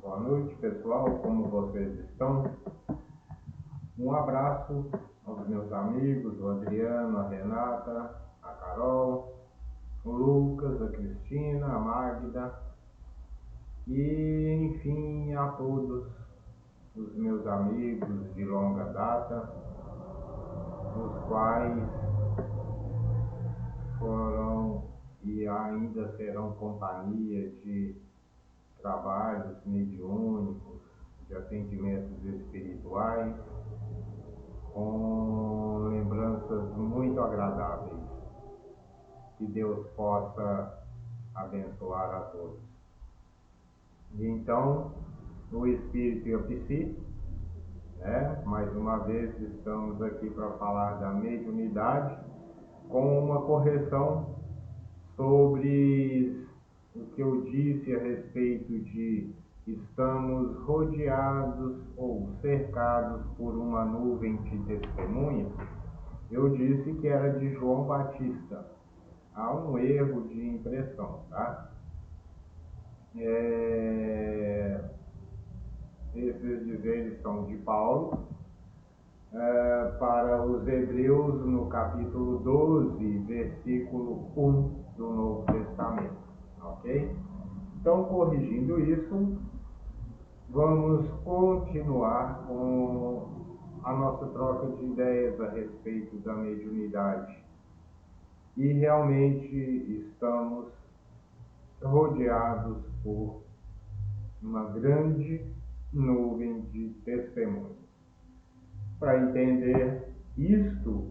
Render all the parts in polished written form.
Boa noite, pessoal. Como vocês estão? Um abraço aos meus amigos, o Adriano, a Renata, a Carol, o Lucas, a Cristina, a Magda e, enfim, a todos os meus amigos de longa data, os quais foram e ainda serão companhia de trabalhos mediúnicos, de atendimentos espirituais, com lembranças muito agradáveis. Que Deus possa abençoar a todos. E então, o Espírito e a Psi, mais uma vez estamos aqui para falar da mediunidade, com uma correção sobre o que eu disse a respeito de estamos rodeados ou cercados por uma nuvem de testemunhas. Eu disse que era de João Batista. Há um erro de impressão, tá? Esses dizeres são de Paulo para os Hebreus no capítulo 12, versículo 1 do Novo Testamento, ok? Então, corrigindo isso, vamos continuar com a nossa troca de ideias a respeito da mediunidade. E realmente estamos rodeados por uma grande nuvem de testemunhos. Para entender isto,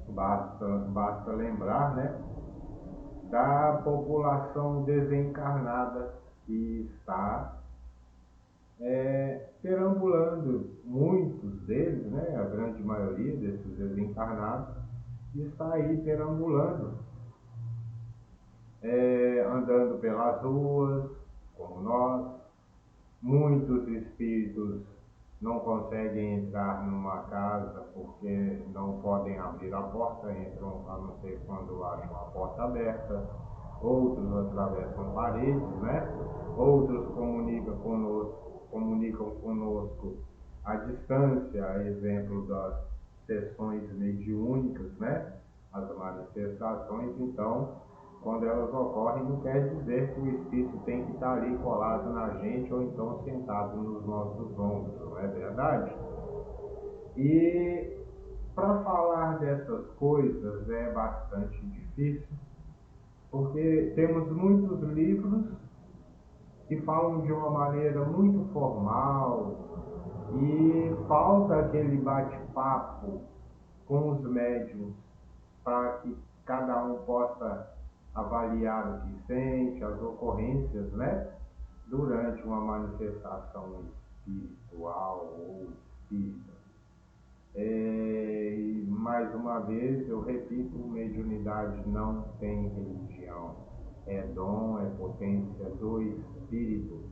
basta lembrar, da população desencarnada que está perambulando, muitos deles, a grande maioria desses desencarnados, está aí perambulando, andando pelas ruas, como nós. Muitos espíritos não conseguem entrar numa casa porque não podem abrir a porta, entram a não ser quando acham a porta aberta. Outros atravessam paredes, Outros comunicam conosco à distância, a exemplo das sessões mediúnicas, As manifestações. Então, quando elas ocorrem, não quer dizer que o espírito tem que estar ali colado na gente ou então sentado nos nossos ombros, não é verdade? E para falar dessas coisas é bastante difícil, porque temos muitos livros que falam de uma maneira muito formal e falta aquele bate-papo com os médiuns para que cada um possa avaliar o que sente, as ocorrências, durante uma manifestação espiritual ou espírita. E mais uma vez eu repito, mediunidade não tem religião, é dom, é potência do espírito,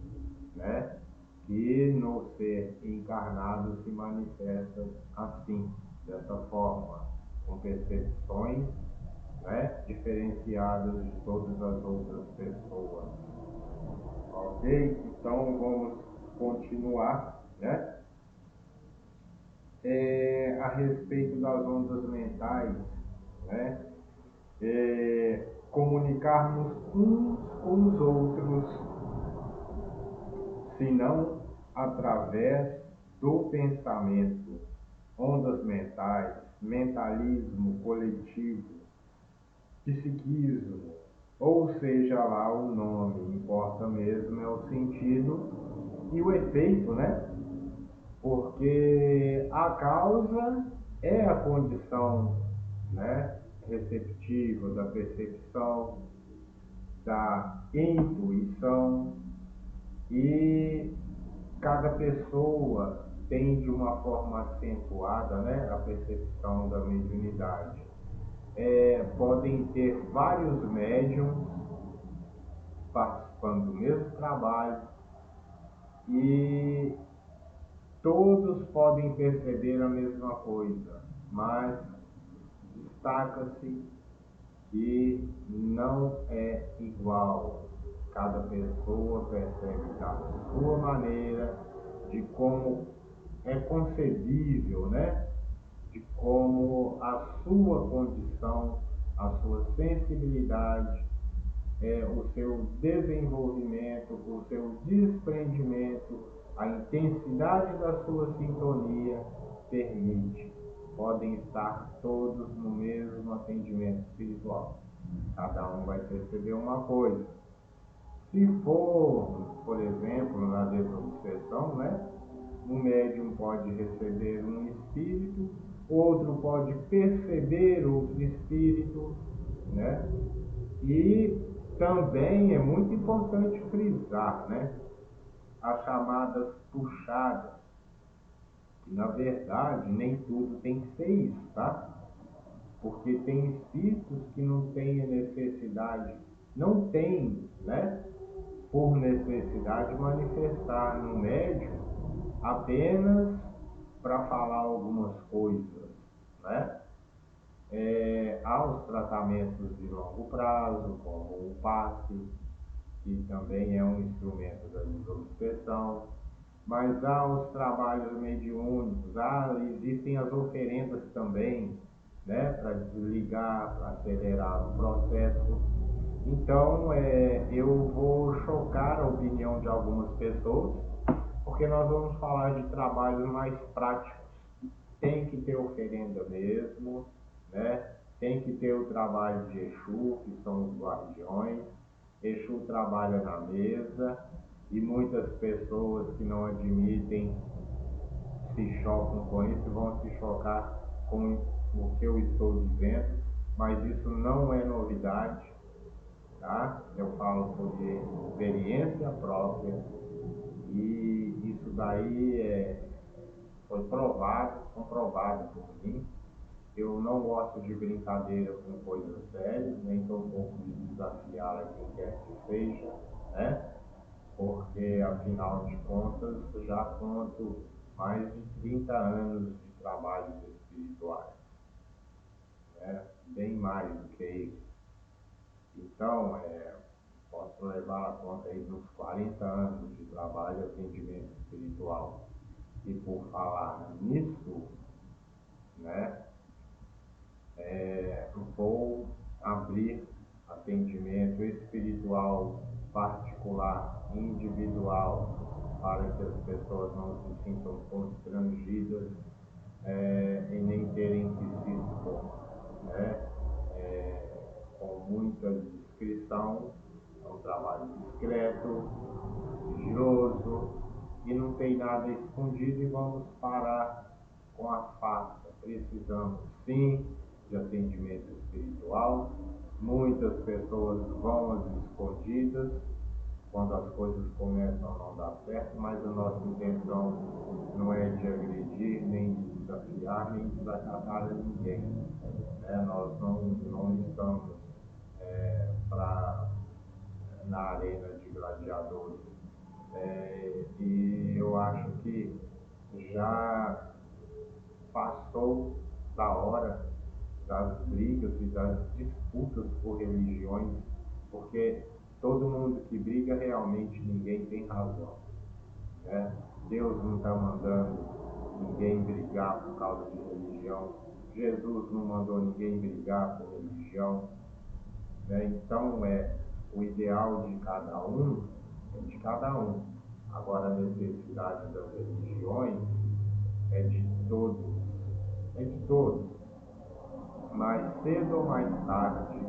que no ser encarnado se manifesta assim, dessa forma, com percepções diferenciadas de todas as outras pessoas. Ok? Então vamos continuar, a respeito das ondas mentais, comunicarmos uns com os outros, senão através do pensamento, ondas mentais, mentalismo coletivo, psiquismo, ou seja lá o nome, importa mesmo é o sentido e o efeito, Porque a causa é a condição, receptiva da percepção, da intuição, e cada pessoa tem de uma forma acentuada, a percepção da mediunidade. Podem ter vários médiums participando do mesmo trabalho e todos podem perceber a mesma coisa, mas destaca-se que não é igual. cada pessoa percebe da sua maneira, de como é concebível, né? De como a sua condição, a sua sensibilidade, o seu desenvolvimento, o seu desprendimento, a intensidade da sua sintonia permite. Podem estar todos no mesmo atendimento espiritual. Cada um vai perceber uma coisa. Se for, por exemplo, na desobsessão, né? Um médium pode receber um espírito, outro pode perceber outro espírito, né? E também é muito importante frisar, né? As chamadas puxadas. Na verdade, nem tudo tem que ser isso, tá? Porque tem espíritos que não têm a necessidade, não tem, né? Por necessidade manifestar no médium apenas para falar algumas coisas, né? Há os tratamentos de longo prazo, como o passe, que também é um instrumento da desobsessão, mas há os trabalhos mediúnicos, existem as oferendas também, né, para desligar, para acelerar o processo. Então, eu vou chocar a opinião de algumas pessoas, porque nós vamos falar de trabalhos mais práticos. Tem que ter oferenda mesmo, né? Tem que ter o trabalho de Exu, que são os guardiões. Exu trabalha na mesa e muitas pessoas que não admitem se chocam com isso, vão se chocar com o que eu estou dizendo, mas isso não é novidade, tá? Eu falo por experiência própria e isso daí foi provado, comprovado por mim. Eu não gosto de brincadeira com coisas sérias, nem tampouco de desafiar a quem quer que seja, né? Porque, afinal de contas, já conto mais de 30 anos de trabalhos espirituais, né? Bem mais do que isso. Então, posso levar a conta aí dos 40 anos de trabalho de atendimento espiritual. E por falar nisso, né? Vou abrir atendimento espiritual particular, individual, para que as pessoas não se sintam constrangidas e nem terem que se expor, né? Com muita discrição, é um trabalho discreto, sigiloso e não tem nada escondido e vamos parar com a farsa. Precisamos sim de atendimento espiritual. Muitas pessoas vão às escondidas quando as coisas começam a não dar certo, mas a nossa intenção não é de agredir, nem de desafiar, nem de desacatar a ninguém, né? Nós não estamos na arena de gladiadores. E eu acho que já passou da hora das brigas e das disputas por religiões, porque todo mundo que briga, realmente ninguém tem razão, né? Deus não está mandando ninguém brigar por causa de religião, Jesus não mandou ninguém brigar por religião, né? Então, o ideal de cada um é de cada um. Agora, a necessidade das religiões é de todos, é de todos. Mais cedo ou mais tarde,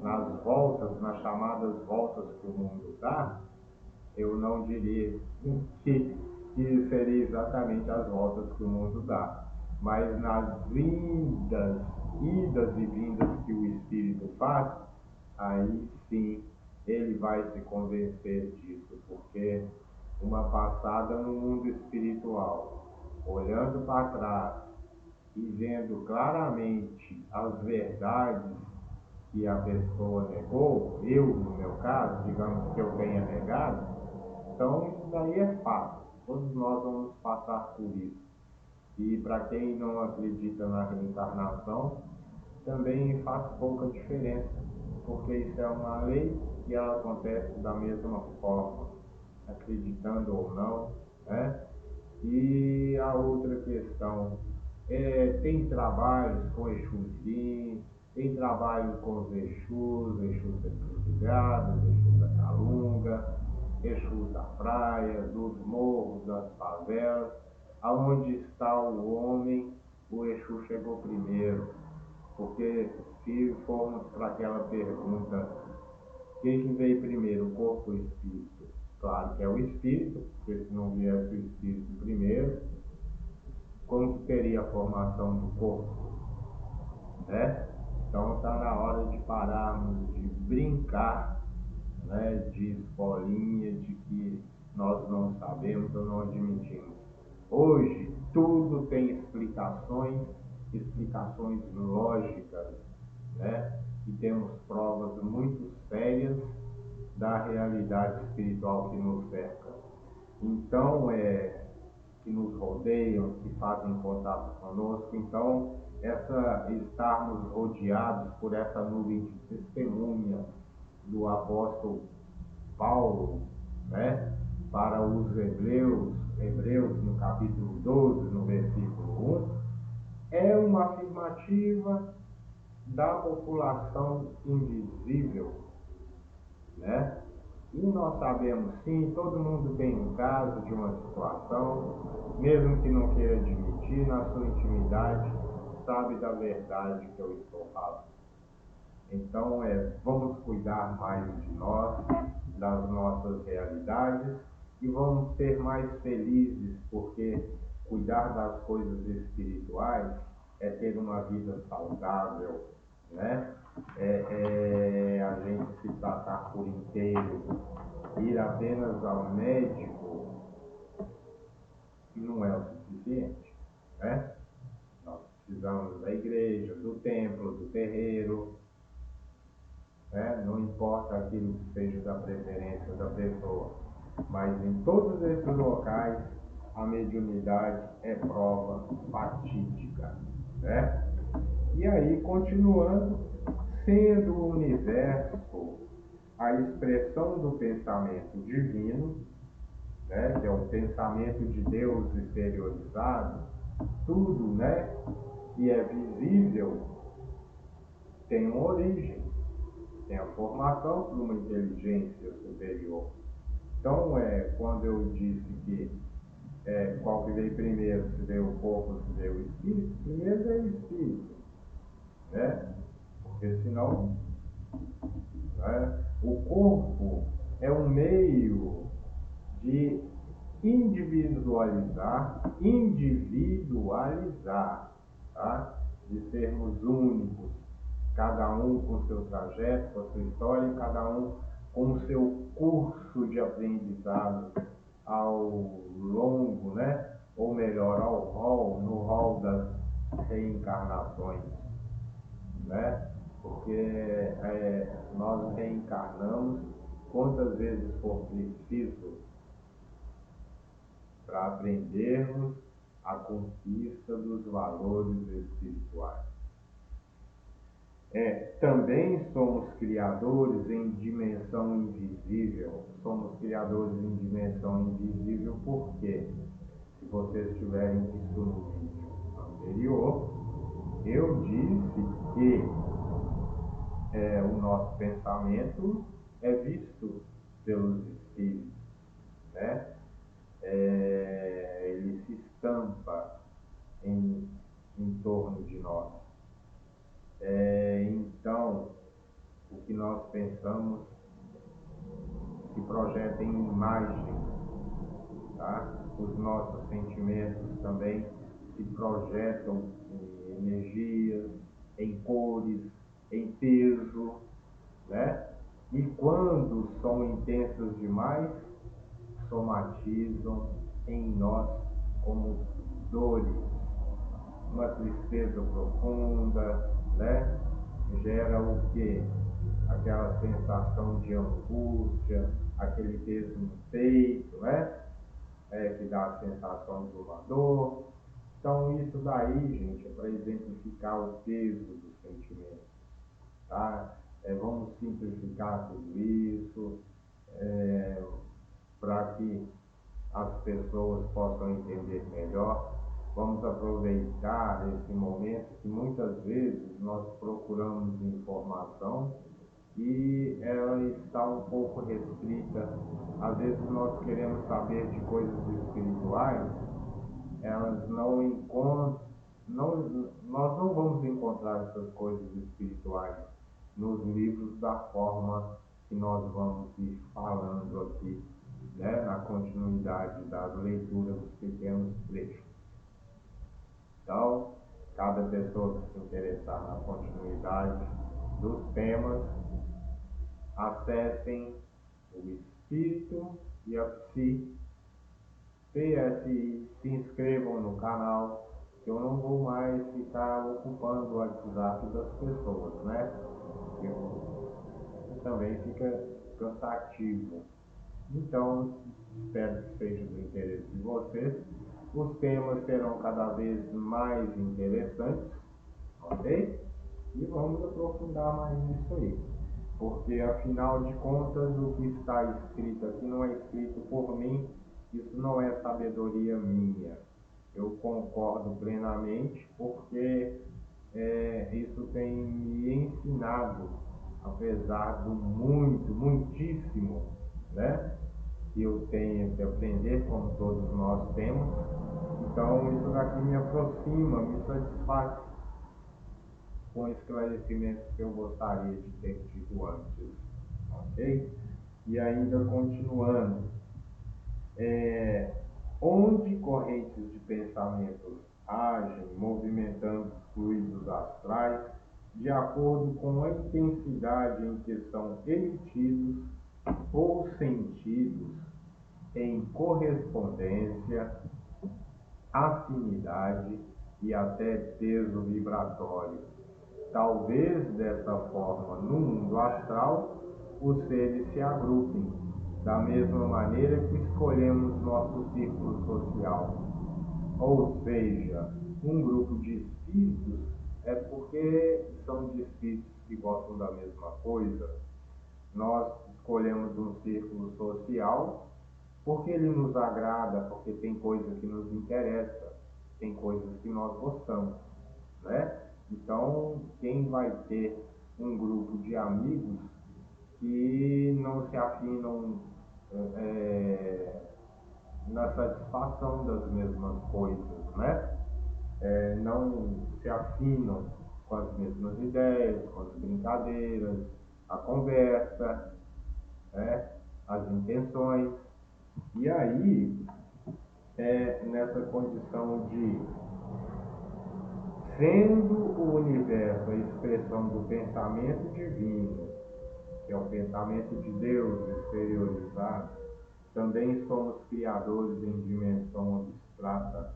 nas voltas, nas chamadas voltas que o mundo dá, eu não diria que seria exatamente as voltas que o mundo dá, mas nas vindas, idas e vindas que o Espírito faz, aí sim ele vai se convencer disso, porque uma passada no mundo espiritual, olhando para trás e vendo claramente as verdades que a pessoa negou, eu no meu caso, digamos que eu tenha negado, então isso daí é fato, todos nós vamos passar por isso. E para quem não acredita na reencarnação, também faz pouca diferença, porque isso é uma lei que ela acontece da mesma forma, acreditando ou não, né? E a outra questão tem trabalhos com Exuzinho, tem trabalho com os Exus da Encruzilhada, Exus da Calunga, Exus da praia, dos morros, das favelas, aonde está o homem, o Exu chegou primeiro. Porque se formos para aquela pergunta, quem que veio primeiro, o corpo ou o espírito? Claro que é o espírito, porque se não viesse o espírito primeiro, como que teria a formação do corpo, né? Então está na hora de pararmos de brincar, né, de escolinha, de que nós não sabemos ou não admitimos. Hoje tudo tem explicações lógicas, né? E temos provas muito sérias da realidade espiritual que nos cerca. Então, que nos rodeiam, que fazem contato conosco. Então, estarmos rodeados por essa nuvem de testemunha do apóstolo Paulo, né, para os Hebreus no capítulo 12, no versículo 1, é uma afirmativa da população invisível, né? E nós sabemos sim, todo mundo tem um caso de uma situação, mesmo que não queira admitir, na sua intimidade, sabe da verdade que eu estou falando. Então, vamos cuidar mais de nós, das nossas realidades, e vamos ser mais felizes, porque cuidar das coisas espirituais é ter uma vida saudável, né? A gente se tratar por inteiro, ir apenas ao médico não é o suficiente, né? Nós precisamos da igreja, do templo, do terreiro, né? Não importa aquilo que seja da preferência da pessoa, mas em todos esses locais a mediunidade é prova fatídica, né? E aí, continuando, sendo o universo a expressão do pensamento divino, né, que é o pensamento de Deus exteriorizado, tudo, né, que é visível tem uma origem, tem a formação por uma inteligência superior. Então, quando eu disse que qual que veio primeiro, se veio o corpo, se veio o espírito, primeiro veio o espírito, né? Porque senão, né, o corpo é um meio de individualizar, tá? De sermos únicos, cada um com seu trajeto, com a sua história, cada um com o seu curso de aprendizado ao longo, né? Ou melhor, no rol das reencarnações, né? Porque nós reencarnamos quantas vezes for preciso para aprendermos a conquista dos valores espirituais. Também somos criadores em dimensão invisível. Somos criadores em dimensão invisível porque, se vocês tiverem visto no vídeo anterior, eu disse que o nosso pensamento é visto pelos espíritos, né? Ele se estampa em torno de nós. Então, o que nós pensamos se projeta em imagem, tá? Os nossos sentimentos também se projetam em energias, em cores, em peso, né? E quando são intensas demais, somatizam em nós como dores, uma tristeza profunda, né? Gera o quê? Aquela sensação de angústia, aquele peso no peito, né? Que dá a sensação de uma dor. Então, isso daí, gente, é para exemplificar o peso do sentimento, tá? Vamos simplificar tudo isso para que as pessoas possam entender melhor. Vamos aproveitar esse momento que muitas vezes nós procuramos informação e ela está um pouco restrita. Às vezes nós queremos saber de coisas espirituais, elas não encontram, nós não vamos encontrar essas coisas espirituais nos livros da forma que nós vamos ir falando aqui, né, na continuidade das leituras dos pequenos trechos. Então, cada pessoa que se interessar na continuidade dos temas, acessem o Espírito e a PSI, se inscrevam no canal, que eu não vou mais ficar ocupando o WhatsApp das pessoas, né? Porque também fica cansativo. Então, espero que seja do interesse de vocês. Os temas serão cada vez mais interessantes, ok? E vamos aprofundar mais nisso aí. Porque, afinal de contas, o que está escrito aqui não é escrito por mim, isso não é sabedoria minha. Eu concordo plenamente, porque isso tem me ensinado, apesar do muitíssimo, né, que eu tenho que aprender, como todos nós temos. Então, isso daqui me aproxima, me satisfaz com esclarecimentos que eu gostaria de ter tido antes, ok? E ainda continuando, onde correntes de pensamentos agem, movimentando fluidos astrais, de acordo com a intensidade em que são emitidos ou sentidos em correspondência, afinidade e até peso vibratório. Talvez dessa forma, no mundo astral, os seres se agrupem, da mesma maneira que escolhemos nosso círculo social. Ou seja, um grupo de espíritos é porque são de espíritos que gostam da mesma coisa. Nós escolhemos um círculo social porque ele nos agrada, porque tem coisa que nos interessa, tem coisas que nós gostamos, né? Então, quem vai ter um grupo de amigos que não se afinam na satisfação das mesmas coisas, né? Não se afinam com as mesmas ideias, com as brincadeiras, a conversa, né? As intenções. E aí, nessa condição de sendo o universo a expressão do pensamento divino, que é o pensamento de Deus exteriorizado, também somos criadores em dimensão abstrata,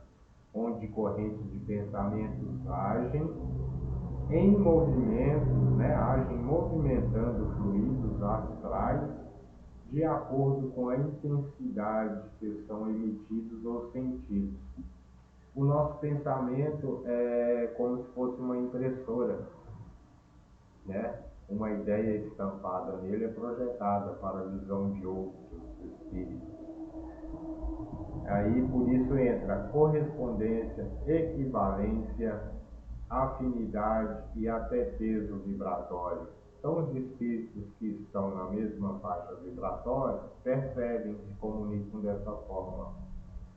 onde correntes de pensamentos agem em movimentos, né, agem movimentando fluidos astrais de acordo com a intensidade que são emitidos ou sentidos. O nosso pensamento é como se fosse uma impressora, né? Uma ideia estampada nele é projetada para a visão de outros espíritos. Aí por isso entra correspondência, equivalência, afinidade e até peso vibratório. Então os espíritos que estão na mesma faixa vibratória percebem, se comunicam dessa forma.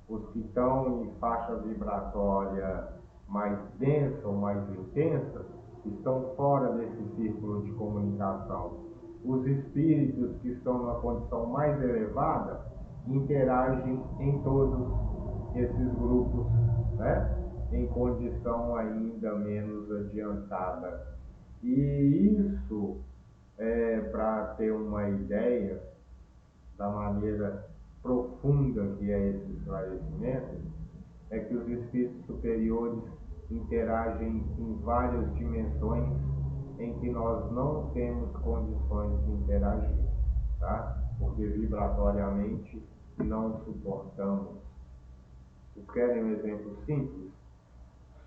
Os que estão em faixa vibratória mais densa ou mais intensa estão fora desse círculo de comunicação. Os espíritos que estão numa condição mais elevada interagem em todos esses grupos, né? Em condição ainda menos adiantada. E isso, para ter uma ideia da maneira profunda que é esse esclarecimento, é que os espíritos superiores interagem em várias dimensões em que nós não temos condições de interagir, tá? Porque vibratoriamente não suportamos. Vocês querem um exemplo simples?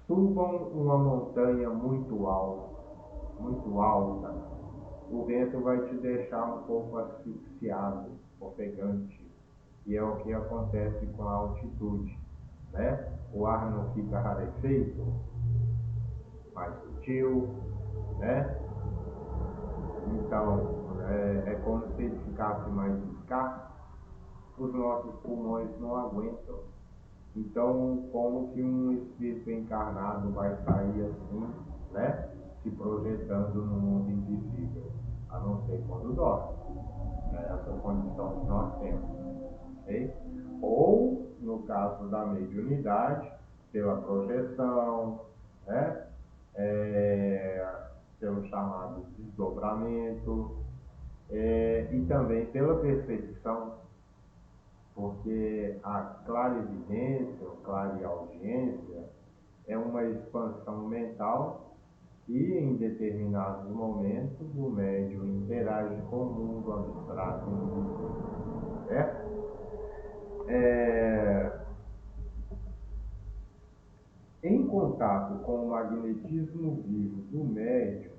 Subam uma montanha muito alta, o vento vai te deixar um pouco asfixiado, ofegante, e é o que acontece com a altitude, né? O ar não fica rarefeito, mais sutil, né? Então, é como se ele ficasse mais escasso, os nossos pulmões não aguentam. Então, como que um espírito encarnado vai sair assim, né? Se projetando no mundo invisível? A não ser quando dorme. É essa condição que nós temos. Ok? Ou, no caso da mediunidade, pela projeção, né? Pelo chamado desdobramento, e também pela percepção, porque a clarividência, ou clareaudiência, é uma expansão mental e, em determinados momentos, o médium interage com o mundo abstrato invisível, certo? Em contato com o magnetismo vivo do médium,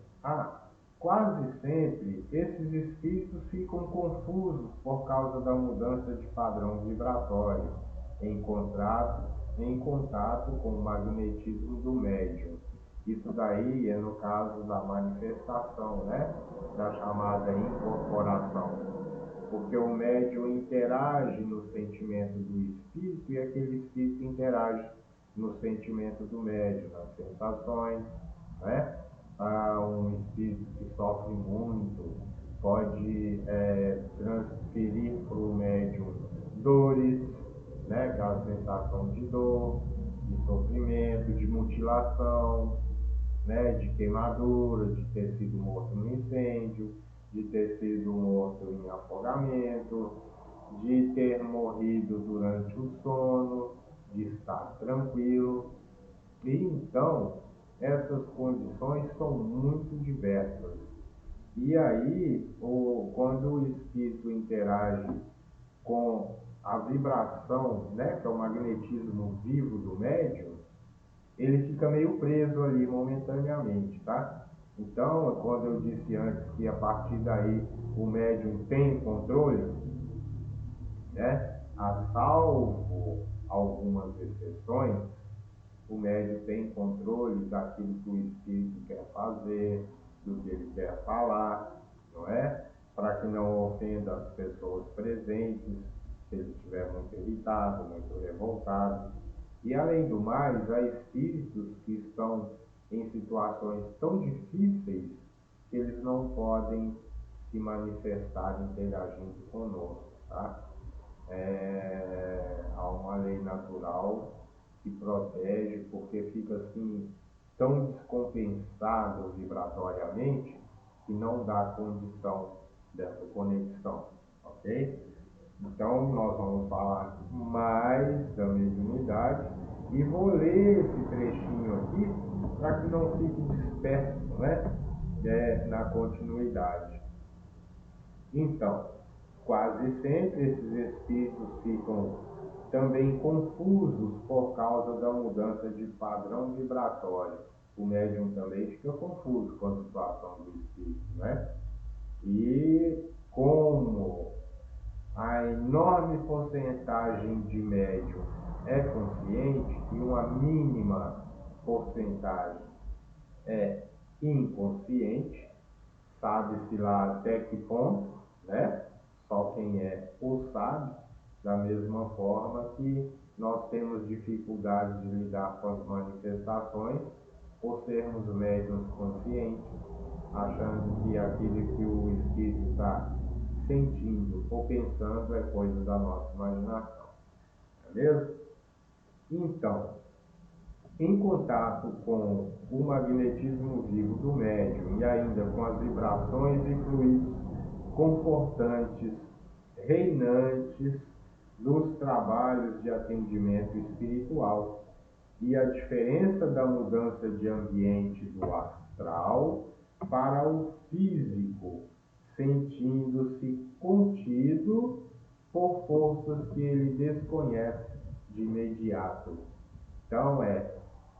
quase sempre esses espíritos ficam confusos por causa da mudança de padrão vibratório em contato com o magnetismo do médium. Isso daí é no caso da manifestação, né? Da chamada incorporação. Porque o médium interage no sentimento do espírito e aquele espírito interage no sentimento do médium, nas sensações, né? Um espírito que sofre muito pode transferir para o médium dores, né? Aquela sensação de dor, de sofrimento, de mutilação, né? De queimadura, de ter sido morto no incêndio, de ter sido morto em afogamento, de ter morrido durante o sono, de estar tranquilo. E então, essas condições são muito diversas. E aí, quando o espírito interage com a vibração, né, que é o magnetismo vivo do médium, ele fica meio preso ali momentaneamente, tá? Então, quando eu disse antes que a partir daí o médium tem controle, né? A salvo algumas exceções, o médium tem controle daquilo que o espírito quer fazer, do que ele quer falar, não é? Para que não ofenda as pessoas presentes, se ele estiver muito irritado, muito revoltado. E além do mais, há espíritos que estão em situações tão difíceis que eles não podem se manifestar interagindo conosco, tá? Há uma lei natural que protege, porque fica assim tão descompensado vibratoriamente que não dá condição dessa conexão, ok? Então nós vamos falar mais da mediunidade e vou ler esse trechinho aqui para que não fique disperso, né? Na continuidade. Então, quase sempre esses espíritos ficam também confusos por causa da mudança de padrão vibratório. O médium também fica confuso com a situação do espírito, né? E como a enorme porcentagem de médium é consciente e uma mínima porcentagem é inconsciente, sabe-se lá até que ponto, né? Só quem é o sabe, da mesma forma que nós temos dificuldade de lidar com as manifestações por sermos médiuns conscientes, achando que aquilo que o espírito está sentindo ou pensando é coisa da nossa imaginação, beleza? Então, em contato com o magnetismo vivo do médium e ainda com as vibrações e fluidos confortantes, reinantes dos trabalhos de atendimento espiritual e a diferença da mudança de ambiente do astral para o físico, sentindo-se contido por forças que ele desconhece de imediato. Então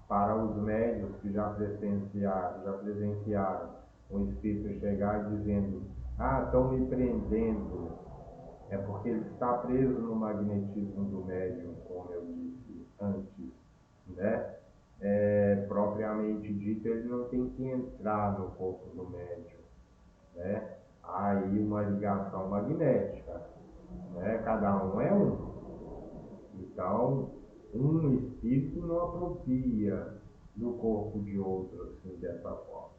para os médios que já presenciaram um espírito chegar dizendo, estão me prendendo, é porque ele está preso no magnetismo do médium, como eu disse antes, né? Propriamente dito, ele não tem que entrar no corpo do médium, né? Há aí uma ligação magnética, né? Cada um é um. Então, um espírito não apropria do corpo de outro assim, dessa forma,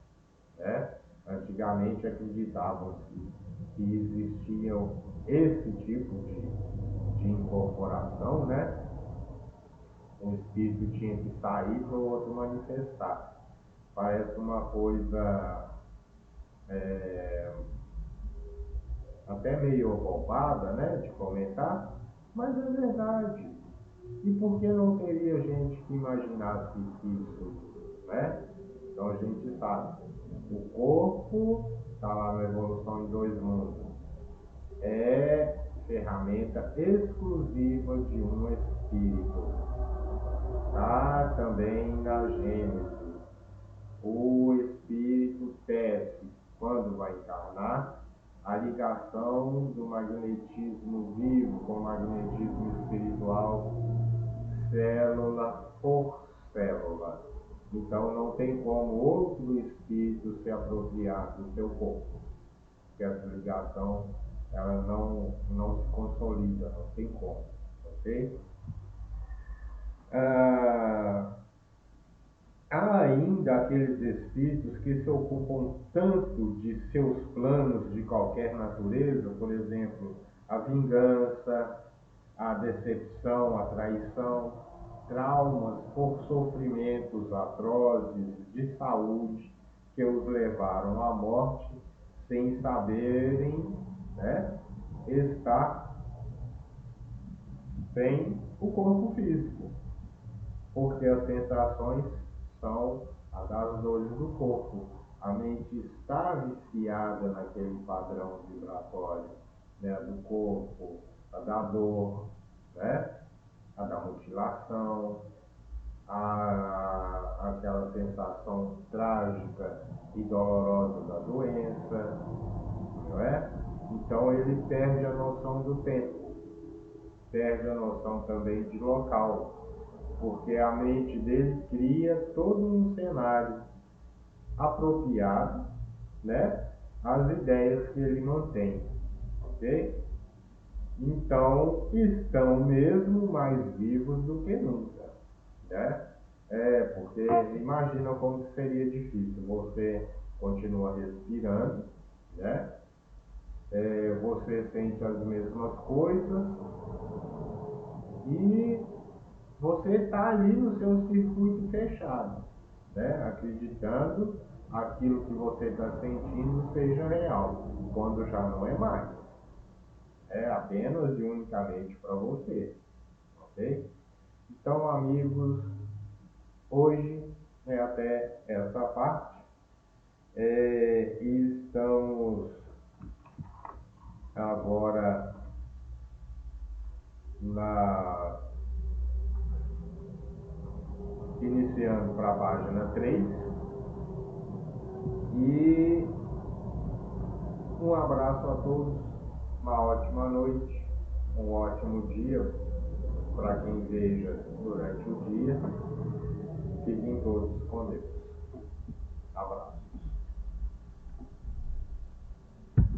né? Antigamente acreditavam que existiam esse tipo de incorporação, né? Um espírito tinha que sair para o outro manifestar. Parece uma coisa até meio roubada, né, de comentar, mas é verdade. E por que não teria gente que imaginasse isso, né? Então a gente sabe, o corpo está lá na evolução em dois mundos, é ferramenta exclusiva de um espírito. Tá também na Gênesis. O espírito tece, quando vai encarnar, a ligação do magnetismo vivo com o magnetismo espiritual, célula por célula. Então não tem como outro espírito se apropriar do seu corpo, porque essa ligação ela não se consolida, não tem como, ok? Há ainda aqueles espíritos que se ocupam tanto de seus planos de qualquer natureza, por exemplo, a vingança, a decepção, a traição, traumas por sofrimentos atrozes de saúde que os levaram à morte sem saberem, né, estar sem o corpo físico, porque as sensações são as das dores do corpo. A mente está viciada naquele padrão vibratório, né, do corpo, a da dor, né, a da mutilação, aquela sensação trágica e dolorosa da doença, não é? Então ele perde a noção do tempo, perde a noção também de local, porque a mente dele cria todo um cenário apropriado, né, às ideias que ele mantém, ok? Então, estão mesmo mais vivos do que nunca, né? Porque imagina como seria difícil, você continua respirando, né? Você sente as mesmas coisas e você está ali no seu circuito fechado, né? Acreditando aquilo que você está sentindo seja real, quando já não é mais. É apenas e unicamente para você, ok? Então, amigos, hoje é até essa parte. Estamos agora iniciando para a página 3 e um abraço a todos, uma ótima noite, um ótimo dia para quem veja durante o dia. Fiquem todos com Deus. Abraço.